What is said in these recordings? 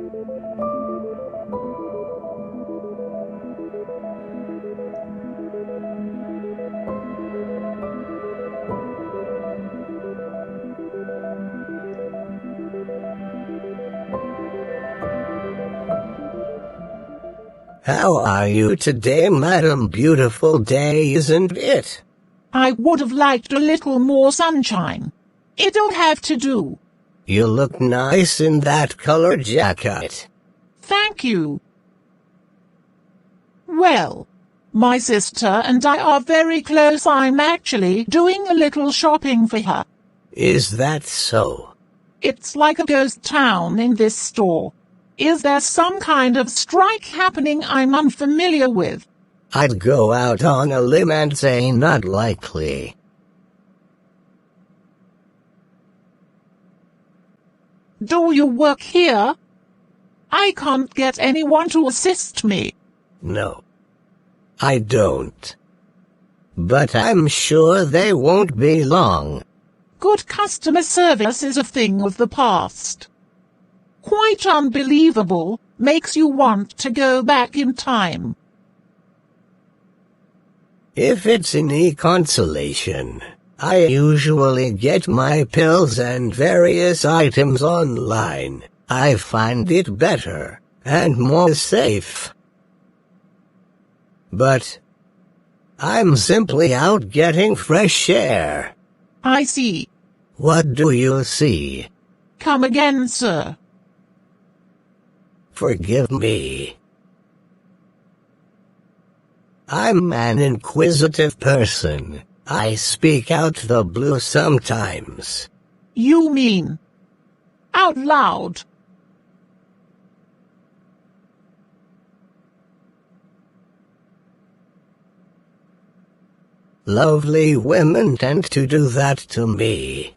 How are you today, madam? Beautiful day, isn't it? I would have liked a little more sunshine. It'll have to do. You look nice in that color jacket. Thank you. Well, my sister and I are very close. I'm actually doing a little shopping for her. Is that so? It's like a ghost town in this store. Is there some kind of strike happening I'm unfamiliar with? I'd go out on a limb and say not likely. Do you work here? I can't get anyone to assist me. No, I don't. But I'm sure they won't be long. Good customer service is a thing of the past. Quite unbelievable, makes you want to go back in time. If it's any consolation, I usually get my pills and various items online. I find it better and more safe. But I'm simply out getting fresh air. I see. What do you see? Come again, sir. Forgive me. I'm an inquisitive person. I speak out the blue sometimes. You mean out loud? Lovely women tend to do that to me.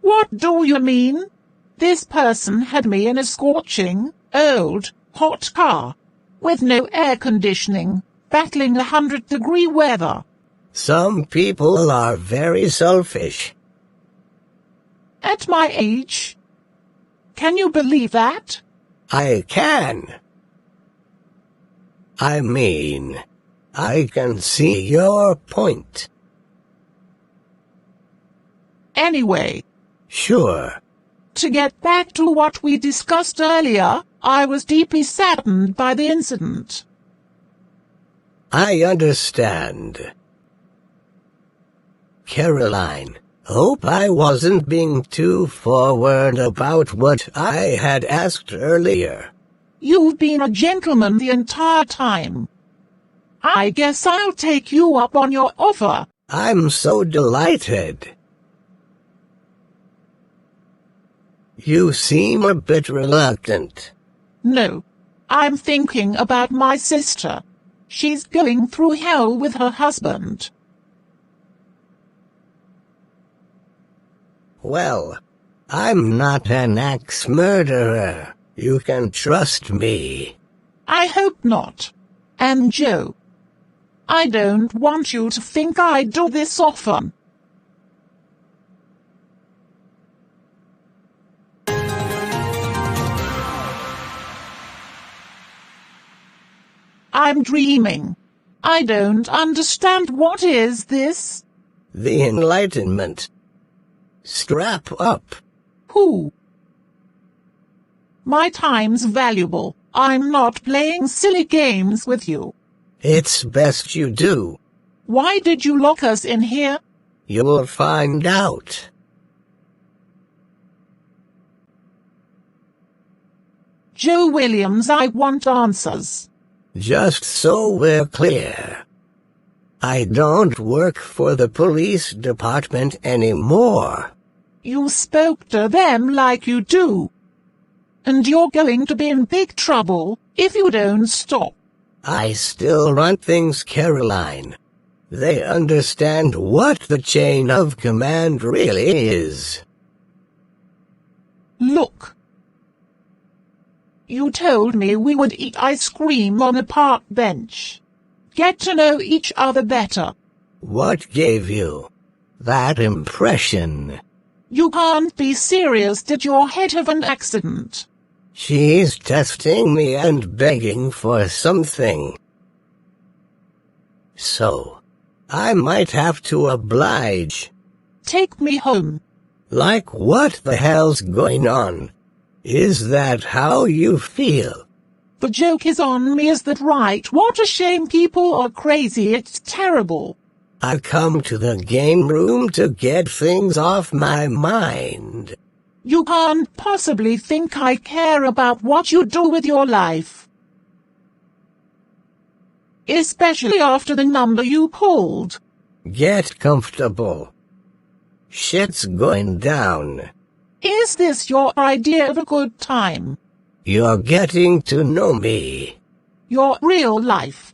What do you mean? This person had me in a scorching, old, hot car, with no air conditioning, battling 100-degree weather. Some people are very selfish. At my age? Can you believe that? I can. I mean, I can see your point. Anyway. Sure. To get back to what we discussed earlier, I was deeply saddened by the incident. I understand. Caroline, hope I wasn't being too forward about what I had asked earlier. You've been a gentleman the entire time. I guess I'll take you up on your offer. I'm so delighted. You seem a bit reluctant. No. I'm thinking about my sister. She's going through hell with her husband. Well, I'm not an axe murderer. You can trust me. I hope not. And Joe, I don't want you to think I do this often. I'm dreaming. I don't understand. What is this? The Enlightenment. Strap up. Who? My time's valuable. I'm not playing silly games with you. It's best you do. Why did you lock us in here? You'll find out. Joe Williams, I want answers. Just so we're clear. I don't work for the police department anymore. You spoke to them like you do. And you're going to be in big trouble if you don't stop. I still run things, Caroline. They understand what the chain of command really is. Look. You told me we would eat ice cream on a park bench. Get to know each other better. What gave you that impression? You can't be serious. Did your head have an accident? She's testing me and begging for something. So, I might have to oblige. Take me home. Like what the hell's going on? Is that how you feel? The joke is on me, is that right? What a shame, people are crazy, it's terrible. I come to the game room to get things off my mind. You can't possibly think I care about what you do with your life. Especially after the number you pulled. Get comfortable. Shit's going down. Is this your idea of a good time? You're getting to know me. Your real life.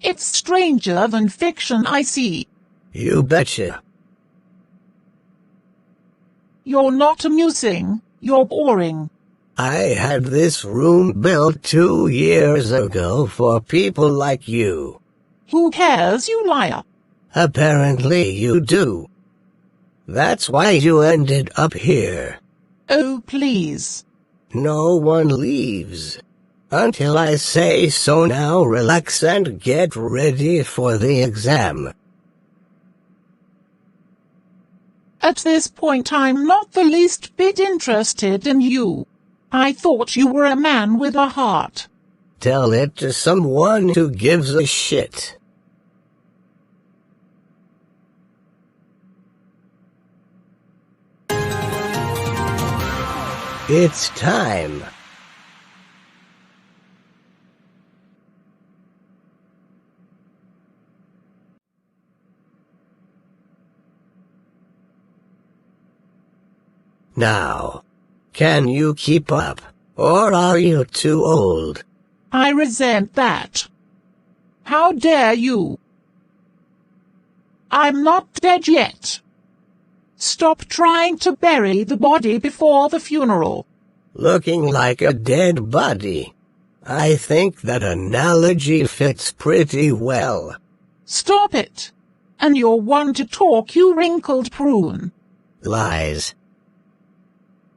It's stranger than fiction, I see. You betcha. You're not amusing, you're boring. I had this room built 2 years ago for people like you. Who cares, you liar? Apparently you do. That's why you ended up here. Oh, please. No one leaves. Until I say so. Now relax and get ready for the exam. At this point I'm not the least bit interested in you. I thought you were a man with a heart. Tell it to someone who gives a shit. It's time. Now, can you keep up, or are you too old? I resent that. How dare you? I'm not dead yet. Stop trying to bury the body before the funeral. Looking like a dead body. I think that analogy fits pretty well. Stop it. And you're one to talk, you wrinkled prune. Lies.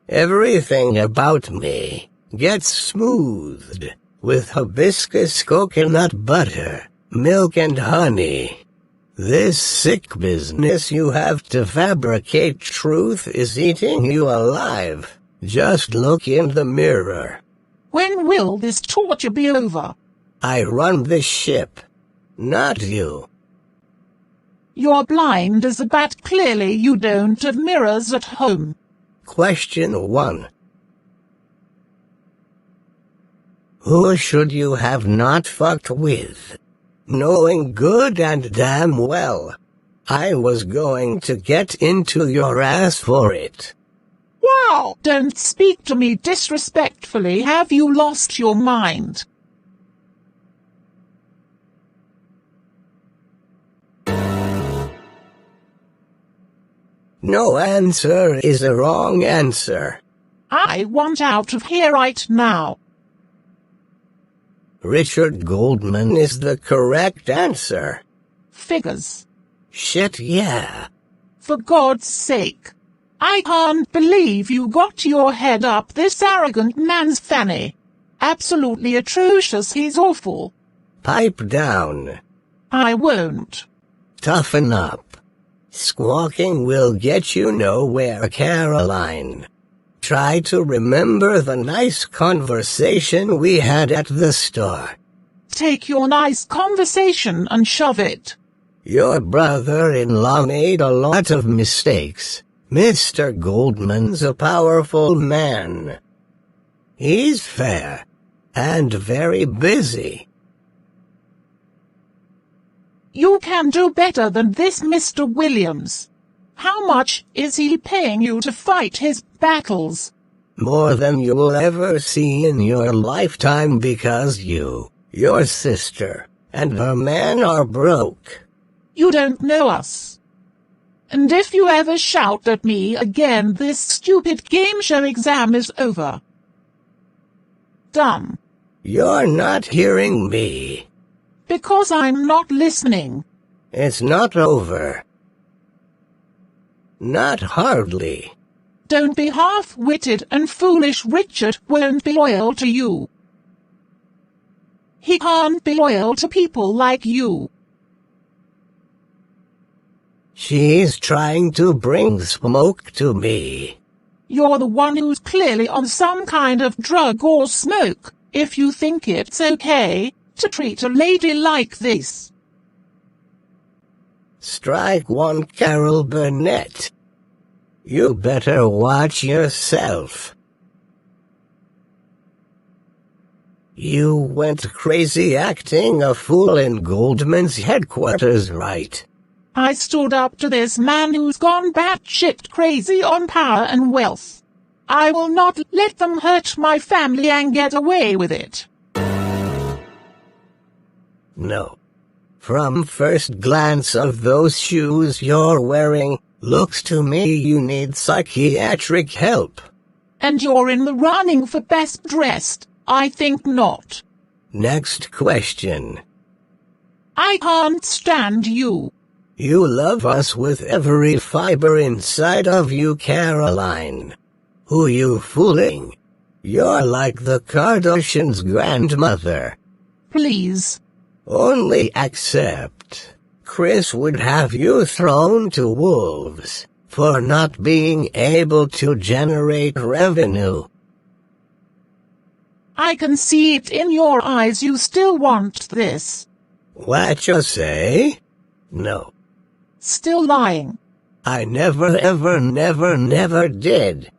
Everything about me gets smoothed with hibiscus coconut butter, milk and honey. This sick business you have to fabricate truth is eating you alive. Just look in the mirror. When will this torture be over? I run this ship, not you. You're blind as a bat. Clearly you don't have mirrors at home. Question 1. Who should you have not fucked with? Knowing good and damn well I was going to get into your ass for it. Wow! Don't speak to me disrespectfully. Have you lost your mind? No answer is a wrong answer. I want out of here right now. Richard Goldman is the correct answer. Figures. Shit, yeah. For God's sake. I can't believe you got your head up this arrogant man's fanny. Absolutely atrocious. He's awful. Pipe down. I won't. Toughen up. Squawking will get you nowhere, Caroline. Try to remember the nice conversation we had at the store. Take your nice conversation and shove it. Your brother-in-law made a lot of mistakes. Mr. Goldman's a powerful man. He's fair and very busy. You can do better than this, Mr. Williams. How much is he paying you to fight his battles? More than you'll ever see in your lifetime, because you, your sister, and her man are broke. You don't know us. And if you ever shout at me again, this stupid game show exam is over. Done. You're not hearing me. Because I'm not listening. It's not over. Not hardly. Don't be half-witted and foolish. Richard won't be loyal to you. He can't be loyal to people like you. She's trying to bring smoke to me. You're the one who's clearly on some kind of drug or smoke, if you think it's okay to treat a lady like this. Strike one, Carol Burnett. You better watch yourself. You went crazy acting a fool in Goldman's headquarters, right? I stood up to this man who's gone batshit crazy on power and wealth. I will not let them hurt my family and get away with it. No. From first glance of those shoes you're wearing, looks to me you need psychiatric help. And you're in the running for best dressed? I think not. Next question. I can't stand you. You love us with every fiber inside of you, Caroline. Who you fooling? You're like the Kardashians' grandmother. Please. Only accept. Chris would have you thrown to wolves for not being able to generate revenue. I can see it in your eyes you still want this. What you say? No. Still lying. I never ever never did.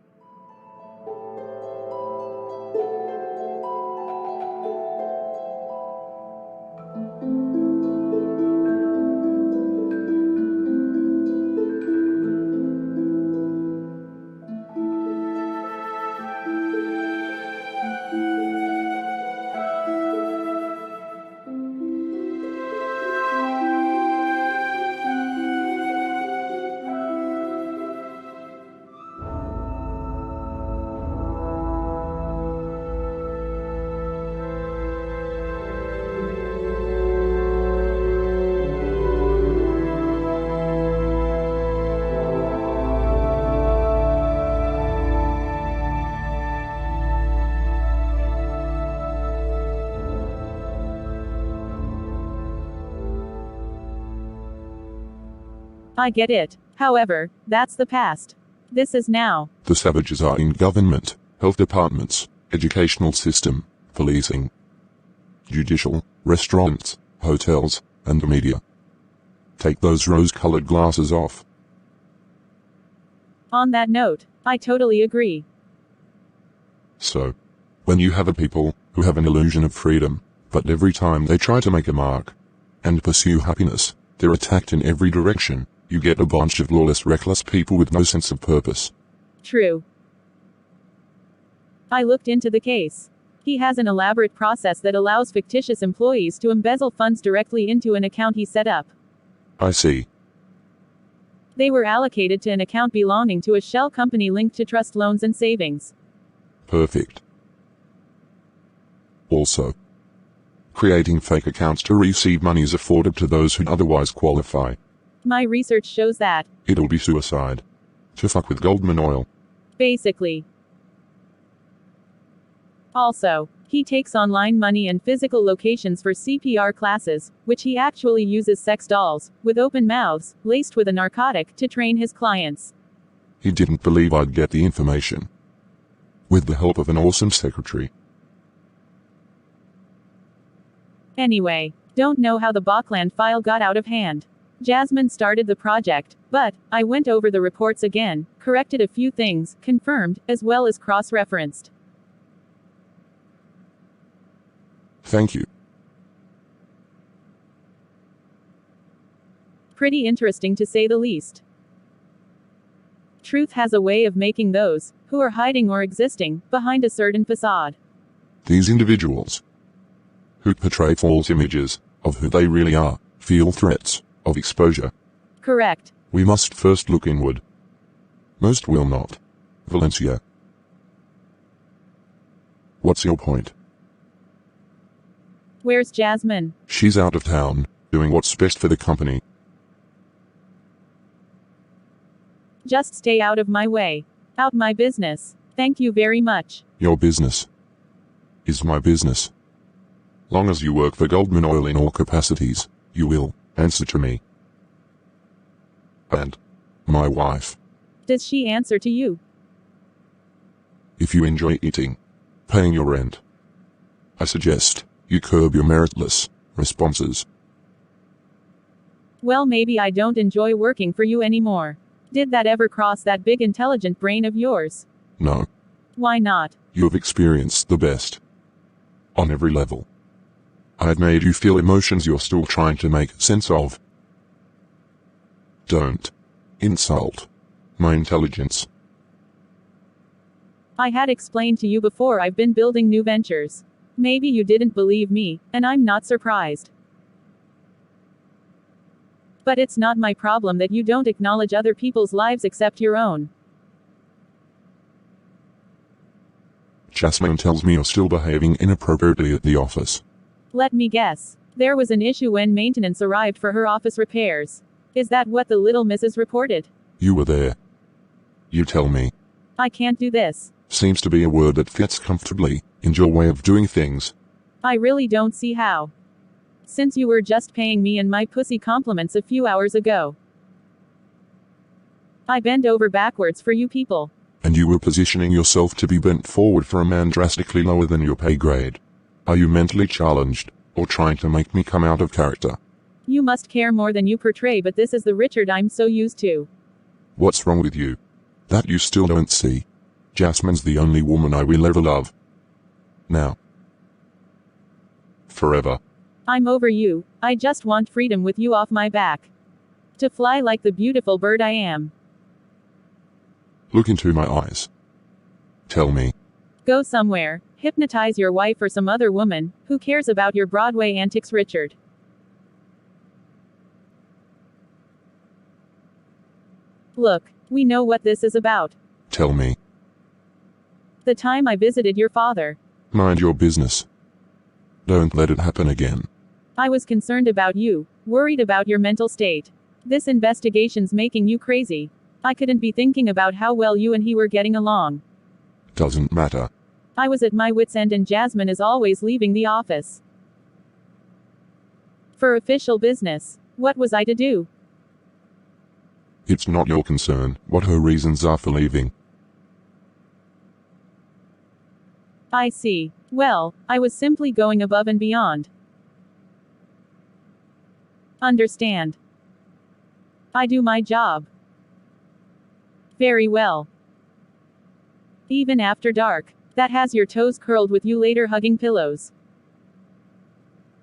I get it. However, that's the past. This is now. The savages are in government, health departments, educational system, policing, judicial, restaurants, hotels, and the media. Take those rose-colored glasses off. On that note, I totally agree. So, when you have a people who have an illusion of freedom, but every time they try to make a mark and pursue happiness, they're attacked in every direction, you get a bunch of lawless, reckless people with no sense of purpose. True. I looked into the case. He has an elaborate process that allows fictitious employees to embezzle funds directly into an account he set up. I see. They were allocated to an account belonging to a shell company linked to trust loans and savings. Perfect. Also, creating fake accounts to receive money is afforded to those who otherwise qualify. My research shows that. It'll be suicide to fuck with Goldman Oil. Basically. Also, he takes online money and physical locations for CPR classes, which he actually uses sex dolls, with open mouths, laced with a narcotic, to train his clients. He didn't believe I'd get the information. With the help of an awesome secretary. Anyway, don't know how the Bachland file got out of hand. Jasmine started the project, but I went over the reports again, corrected a few things, confirmed, as well as cross-referenced. Thank you. Pretty interesting to say the least. Truth has a way of making those who are hiding or existing behind a certain facade. These individuals who portray false images of who they really are feel threats of exposure. Correct. We must first look inward. Most will not. Valencia. What's your point? Where's Jasmine? She's out of town, doing what's best for the company. Just stay out of my way. Out my business. Thank you very much. Your business is my business. Long as you work for Goldman Oil in all capacities, you will answer to me. And my wife. Does she answer to you? If you enjoy eating, paying your rent, I suggest you curb your meritless responses. Well, maybe I don't enjoy working for you anymore. Did that ever cross that big intelligent brain of yours? No, Why not? you have experienced the best. On every level. I've made you feel emotions you're still trying to make sense of. Don't insult my intelligence. I had explained to you before I've been building new ventures. Maybe you didn't believe me, and I'm not surprised. But it's not my problem that you don't acknowledge other people's lives except your own. Jasmine tells me you're still behaving inappropriately at the office. Let me guess. There was an issue when maintenance arrived for her office repairs. Is that what the little missus reported? You were there. You tell me. I can't do this. Seems to be a word that fits comfortably in your way of doing things. I really don't see how. Since you were just paying me and my pussy compliments a few hours ago. I bend over backwards for you people. And you were positioning yourself to be bent forward for a man drastically lower than your pay grade. Are you mentally challenged, or trying to make me come out of character? You must care more than you portray, but this is the Richard I'm so used to. What's wrong with you? That you still don't see. Jasmine's the only woman I will ever love. Now. Forever. I'm over you. I just want freedom with you off my back. To fly like the beautiful bird I am. Look into my eyes. Tell me. Go somewhere. Hypnotize your wife or some other woman. Who cares about your Broadway antics, Richard? Look, we know what this is about. Tell me. The time I visited your father. Mind your business. Don't let it happen again. I was concerned about you, worried about your mental state. This investigation's making you crazy. I couldn't be thinking about how well you and he were getting along. Doesn't matter. I was at my wit's end and Jasmine is always leaving the office. For official business. What was I to do? It's not your concern what her reasons are for leaving. I see. Well, I was simply going above and beyond. Understand. I do my job. Very well. Even after dark. That has your toes curled with you later hugging pillows.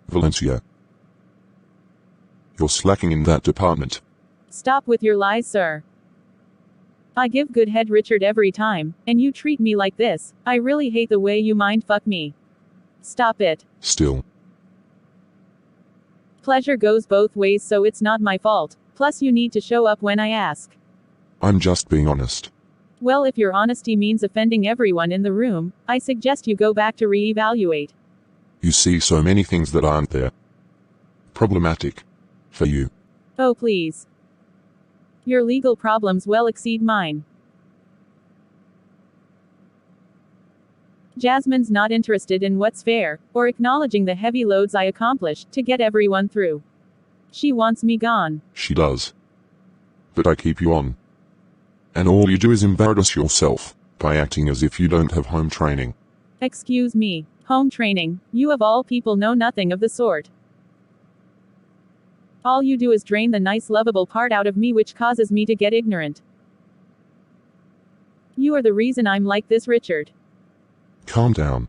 Valencia. You're slacking in that department. Stop with your lies, sir. I give good head Richard every time, and you treat me like this. I really hate the way you mind-fuck me. Stop it. Still. Pleasure goes both ways, so it's not my fault. Plus you need to show up when I ask. I'm just being honest. Well, if your honesty means offending everyone in the room, I suggest you go back to re-evaluate. You see so many things that aren't there. Problematic. For you. Oh please. Your legal problems well exceed mine. Jasmine's not interested in what's fair, or acknowledging the heavy loads I accomplished to get everyone through. She wants me gone. She does. But I keep you on. And all you do is embarrass yourself by acting as if you don't have home training. Excuse me. Home training? You of all people know nothing of the sort. All you do is drain the nice lovable part out of me, which causes me to get ignorant. You are the reason I'm like this, Richard. Calm down.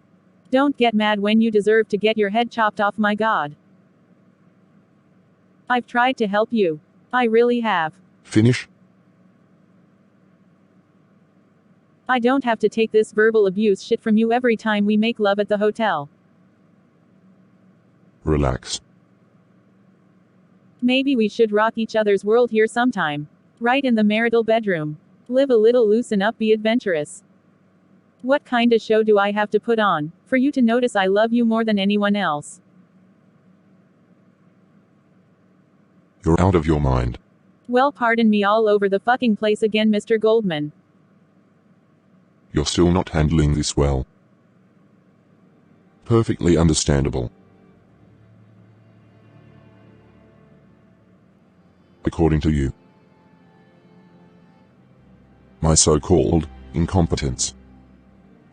Don't get mad when you deserve to get your head chopped off, my God. I've tried to help you. I really have. Finish? I don't have to take this verbal abuse shit from you every time we make love at the hotel. Relax. Maybe we should rock each other's world here sometime. Right in the marital bedroom. Live a little loose and up, be adventurous. What kinda show do I have to put on, for you to notice I love you more than anyone else? You're out of your mind. Well, pardon me all over the fucking place again, Mr. Goldman. You're still not handling this well. Perfectly understandable. According to you. My so-called incompetence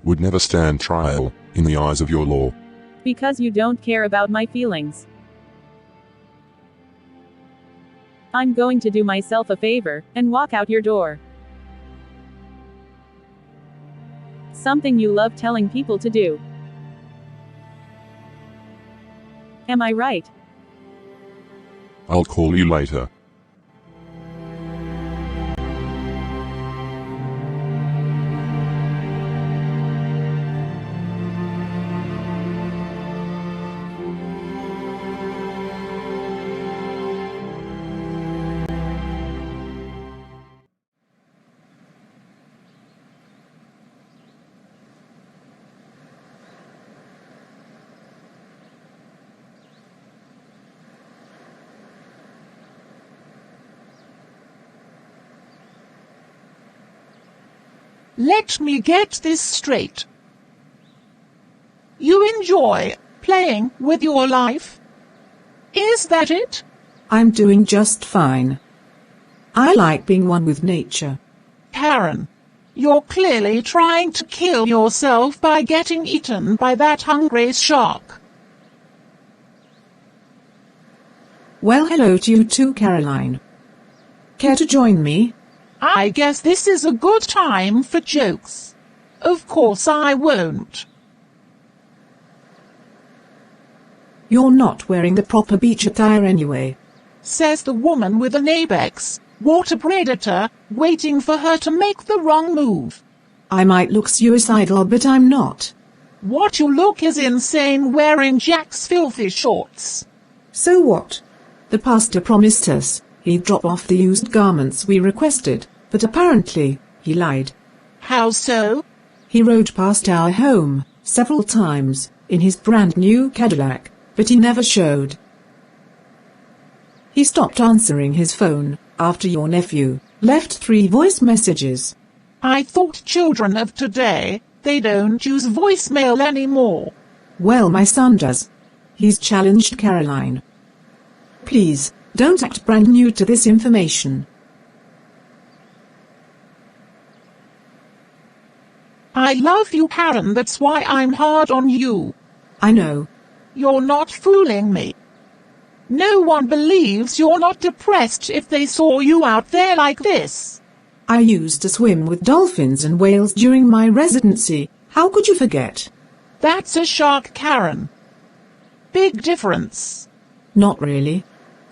would never stand trial in the eyes of your law. Because you don't care about my feelings. I'm going to do myself a favor and walk out your door. Something you love telling people to do. Am I right? I'll call you later. Let me get this straight. You enjoy playing with your life? Is that it? I'm doing just fine. I like being one with nature. Karen, you're clearly trying to kill yourself by getting eaten by that hungry shark. Well, hello to you too, Caroline. Care to join me? I guess this is a good time for jokes. Of course I won't. You're not wearing the proper beach attire anyway. Says the woman with an apex water predator waiting for her to make the wrong move. I might look suicidal, but I'm not. What you look is insane wearing Jack's filthy shorts. So what? The pastor promised us he'd drop off the used garments we requested, but apparently he lied. How so? He rode past our home several times in his brand new Cadillac, but he never showed. He stopped answering his phone after your nephew left 3 voice messages. I thought children of today, they don't use voicemail anymore. Well, my son does. He's challenged Caroline. Please, don't act brand new to this information. I love you, Karen, that's why I'm hard on you. I know. You're not fooling me. No one believes you're not depressed if they saw you out there like this. I used to swim with dolphins and whales during my residency. How could you forget? That's a shark, Karen. Big difference. Not really.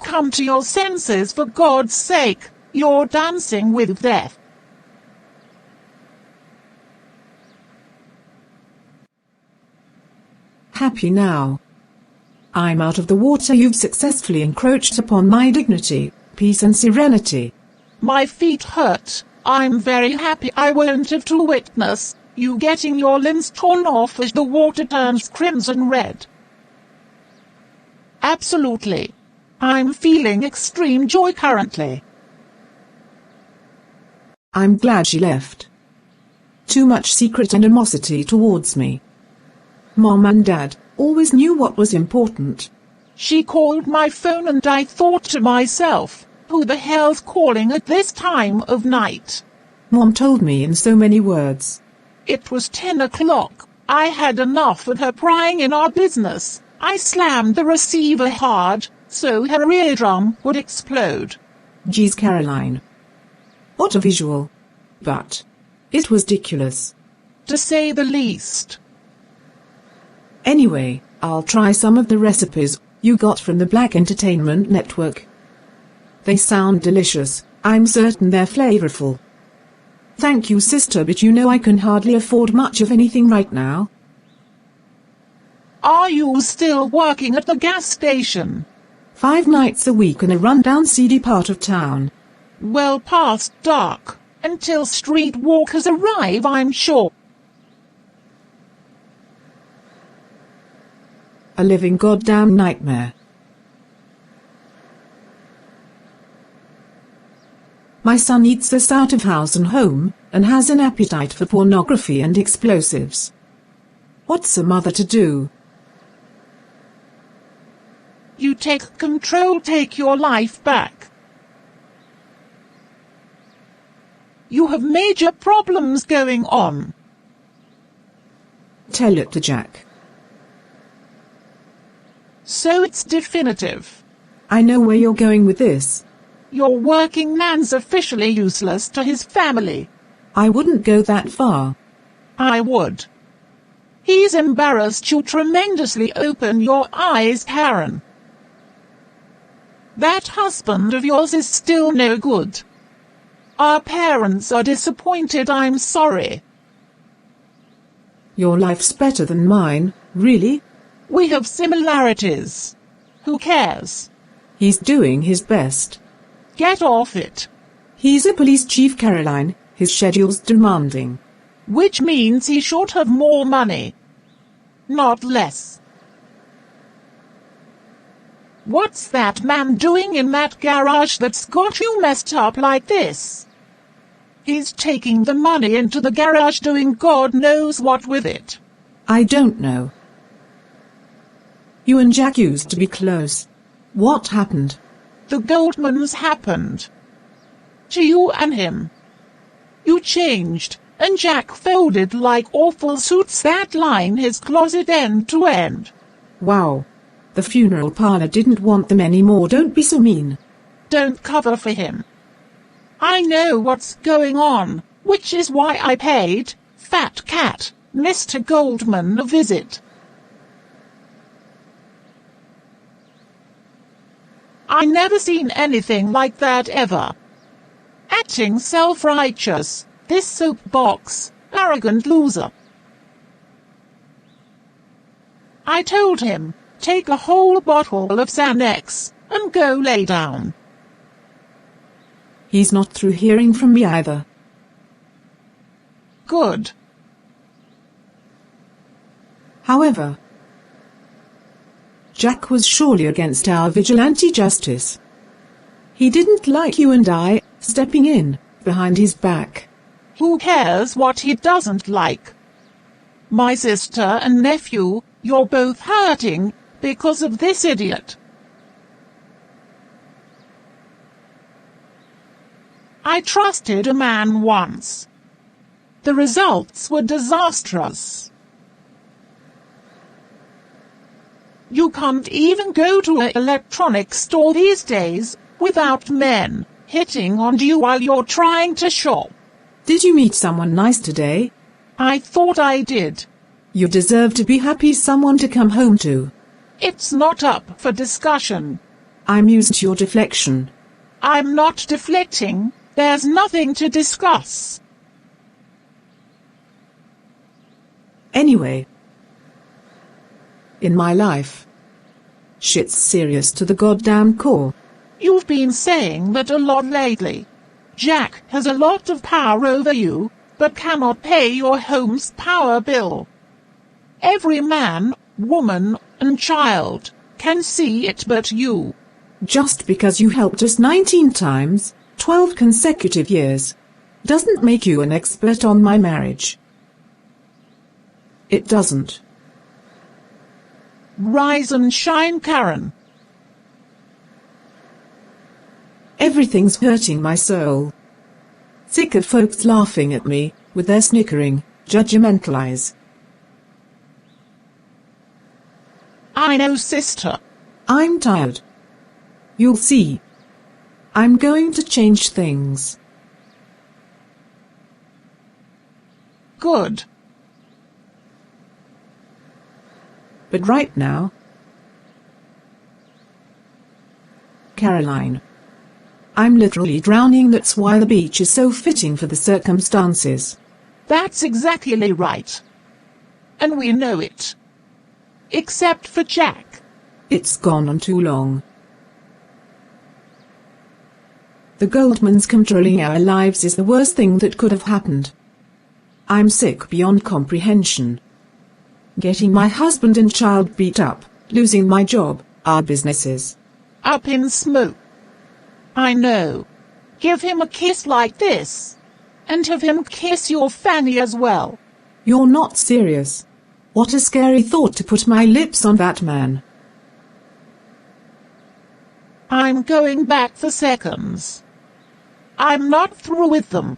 Come to your senses, for God's sake. You're dancing with death. Happy now. I'm out of the water. You've successfully encroached upon my dignity, peace and serenity. My feet hurt. I'm very happy I won't have to witness you getting your limbs torn off as the water turns crimson red. Absolutely. I'm feeling extreme joy currently. I'm glad she left. Too much secret animosity towards me. Mom and Dad always knew what was important. She called my phone and I thought to myself, who the hell's calling at this time of night? Mom told me in so many words. It was 10 o'clock. I had enough of her prying in our business. I slammed the receiver hard, so her eardrum would explode. Geez, Caroline. What a visual. But it was ridiculous. To say the least. Anyway, I'll try some of the recipes you got from the Black Entertainment Network. They sound delicious. I'm certain they're flavorful. Thank you, sister, but you know I can hardly afford much of anything right now. Are you still working at the gas station? 5 nights a week in a rundown, seedy part of town. Well past dark, until street walkers arrive, I'm sure. A living goddamn nightmare. My son eats us out of house and home, and has an appetite for pornography and explosives. What's a mother to do? You take control, take your life back. You have major problems going on. Tell it to Jack. So it's definitive. I know where you're going with this. Your working man's officially useless to his family. I wouldn't go that far. I would. He's embarrassed you tremendously. Open your eyes, Karen. That husband of yours is still no good. Our parents are disappointed. I'm sorry. Your life's better than mine, really? We have similarities. Who cares? He's doing his best. Get off it. He's a police chief, Caroline. His schedule's demanding. Which means he should have more money. Not less. What's that man doing in that garage that's got you messed up like this? He's taking the money into the garage, doing God knows what with it. I don't know. You and Jack used to be close. What happened? The Goldmans happened. To you and him. You changed, and Jack folded like awful suits that line his closet end to end. Wow. The funeral parlor didn't want them anymore. Don't be so mean. Don't cover for him. I know what's going on, which is why I paid Fat Cat, Mr. Goldman, a visit. I never seen anything like that ever. Acting self-righteous, this soapbox, arrogant loser. I told him, take a whole bottle of Xanax and go lay down. He's not through hearing from me either. Good. However, Jack was surely against our vigilante justice. He didn't like you and I stepping in behind his back. Who cares what he doesn't like? My sister and nephew, you're both hurting because of this idiot. I trusted a man once. The results were disastrous. You can't even go to an electronics store these days without men hitting on you while you're trying to shop. Did you meet someone nice today? I thought I did. You deserve to be happy, someone to come home to. It's not up for discussion. I'm used to your deflection. I'm not deflecting. There's nothing to discuss. Anyway, in my life, shit's serious to the goddamn core. You've been saying that a lot lately. Jack has a lot of power over you, but cannot pay your home's power bill. Every man, woman, and child can see it but you. Just because you helped us 19 times, 12 consecutive years, doesn't make you an expert on my marriage. It doesn't. Rise and shine, Karen. Everything's hurting my soul. Sick of folks laughing at me, with their snickering, judgmental eyes. I know, sister. I'm tired. You'll see. I'm going to change things. Good. But right now, Caroline, I'm literally drowning. That's why the beach is so fitting for the circumstances. That's exactly right. And we know it. Except for Jack. It's gone on too long. The Goldmans controlling our lives is the worst thing that could have happened. I'm sick beyond comprehension. Getting my husband and child beat up, losing my job, our businesses. Up in smoke. I know. Give him a kiss like this. And have him kiss your fanny as well. You're not serious. What a scary thought to put my lips on that man. I'm going back for seconds. I'm not through with them.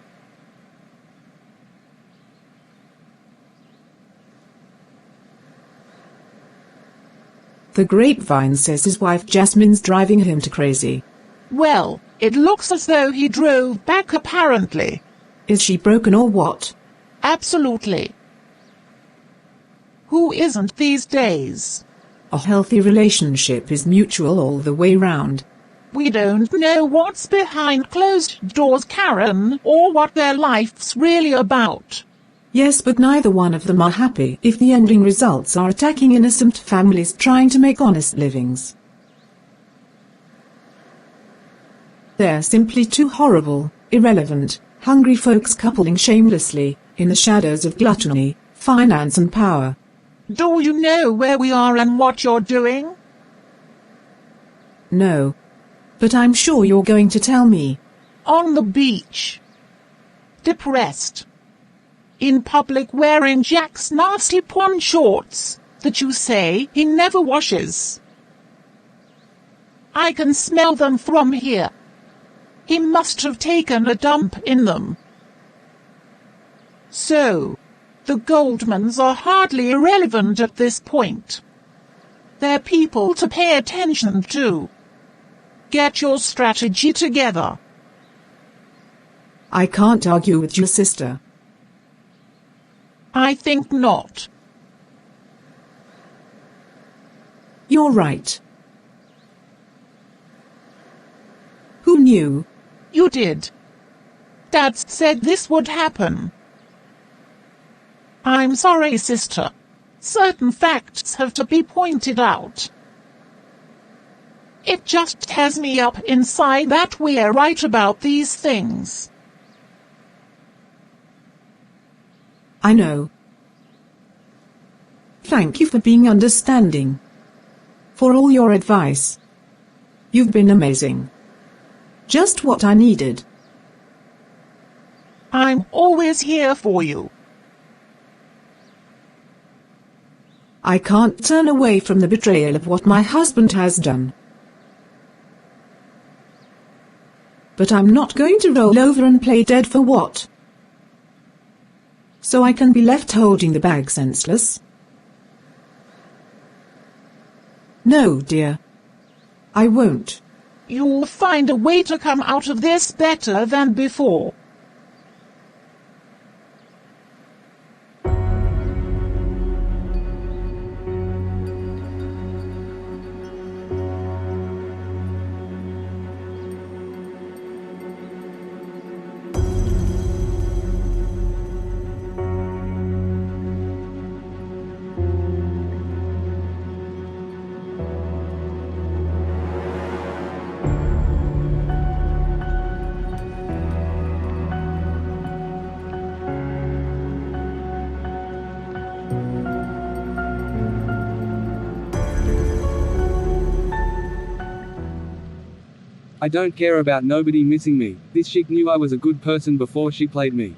The grapevine says his wife Jasmine's driving him to crazy. Well, it looks as though he drove back apparently. Is she broken or what? Absolutely. Who isn't these days? A healthy relationship is mutual all the way round. We don't know what's behind closed doors, Karen, or what their life's really about. Yes, but neither one of them are happy if the ending results are attacking innocent families trying to make honest livings. They're simply too horrible, irrelevant, hungry folks coupling shamelessly, in the shadows of gluttony, finance and power. Do you know where we are and what you're doing? No. But I'm sure you're going to tell me. On the beach. Depressed. In public wearing Jack's nasty porn shorts, that you say he never washes. I can smell them from here. He must have taken a dump in them. So, the Goldmans are hardly irrelevant at this point. They're people to pay attention to. Get your strategy together. I can't argue with your sister. I think not. You're right. Who knew? You did. Dad said this would happen. I'm sorry, sister. Certain facts have to be pointed out. It just tears me up inside that we're right about these things. I know. Thank you for being understanding. For all your advice. You've been amazing. Just what I needed. I'm always here for you. I can't turn away from the betrayal of what my husband has done. But I'm not going to roll over and play dead for what? So I can be left holding the bag senseless? No, dear. I won't. You'll find a way to come out of this better than before. I don't care about nobody missing me. This chick knew I was a good person before she played me.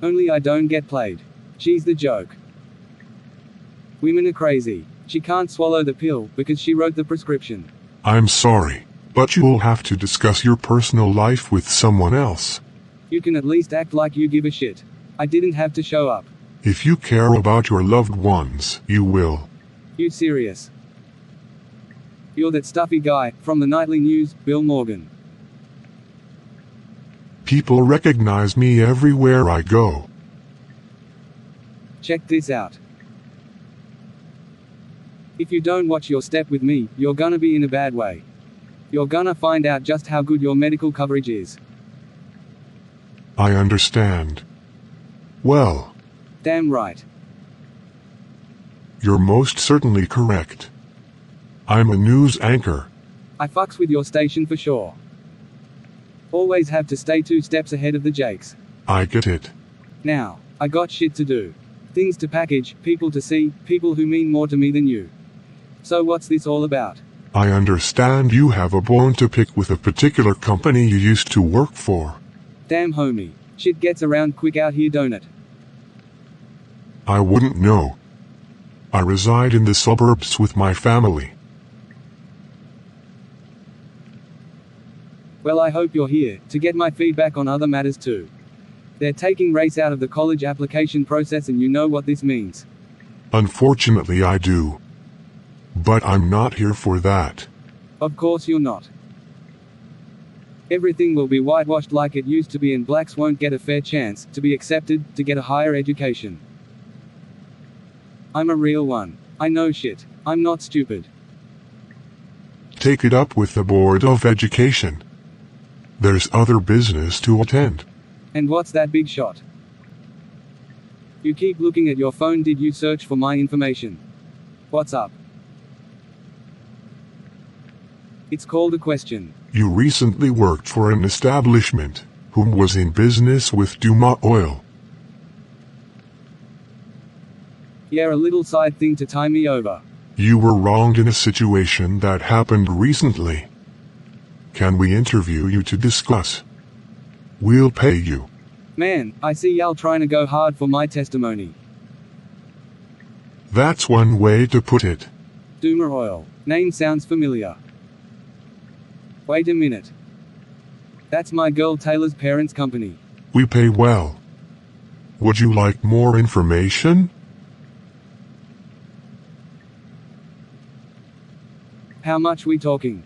Only I don't get played. She's the joke. Women are crazy. She can't swallow the pill, because she wrote the prescription. I'm sorry, but you'll have to discuss your personal life with someone else. You can at least act like you give a shit. I didn't have to show up. If you care about your loved ones, you will. You serious? You're that stuffy guy, from the nightly news, Bill Morgan. People recognize me everywhere I go. Check this out. If you don't watch your step with me, you're gonna be in a bad way. You're gonna find out just how good your medical coverage is. I understand. Well, Damn right. you're most certainly correct. I'm a news anchor. I fucks with your station for sure. Always have to stay 2 steps ahead of the Jakes. I get it. Now, I got shit to do. Things to package, people to see, people who mean more to me than you. So what's this all about? I understand you have a bone to pick with a particular company you used to work for. Damn homie. Shit gets around quick out here, don't it? I wouldn't know. I reside in the suburbs with my family. Well, I hope you're here to get my feedback on other matters too. They're taking race out of the college application process, and you know what this means. Unfortunately, I do. But I'm not here for that. Of course you're not. Everything will be whitewashed like it used to be, and blacks won't get a fair chance to be accepted, to get a higher education. I'm a real one. I know shit. I'm not stupid. Take it up with the Board of Education. There's other business to attend. And what's that big shot? You keep looking at your phone. Did you search for my information? What's up? It's called a question. You recently worked for an establishment whom was in business with Duma Oil. Yeah, a little side thing to tie me over. You were wronged in a situation that happened recently. Can we interview you to discuss? We'll pay you. Man, I see y'all trying to go hard for my testimony. That's one way to put it. Duma Oil. Name sounds familiar. Wait a minute. That's my girl Taylor's parents' company. We pay well. Would you like more information? How much we talking?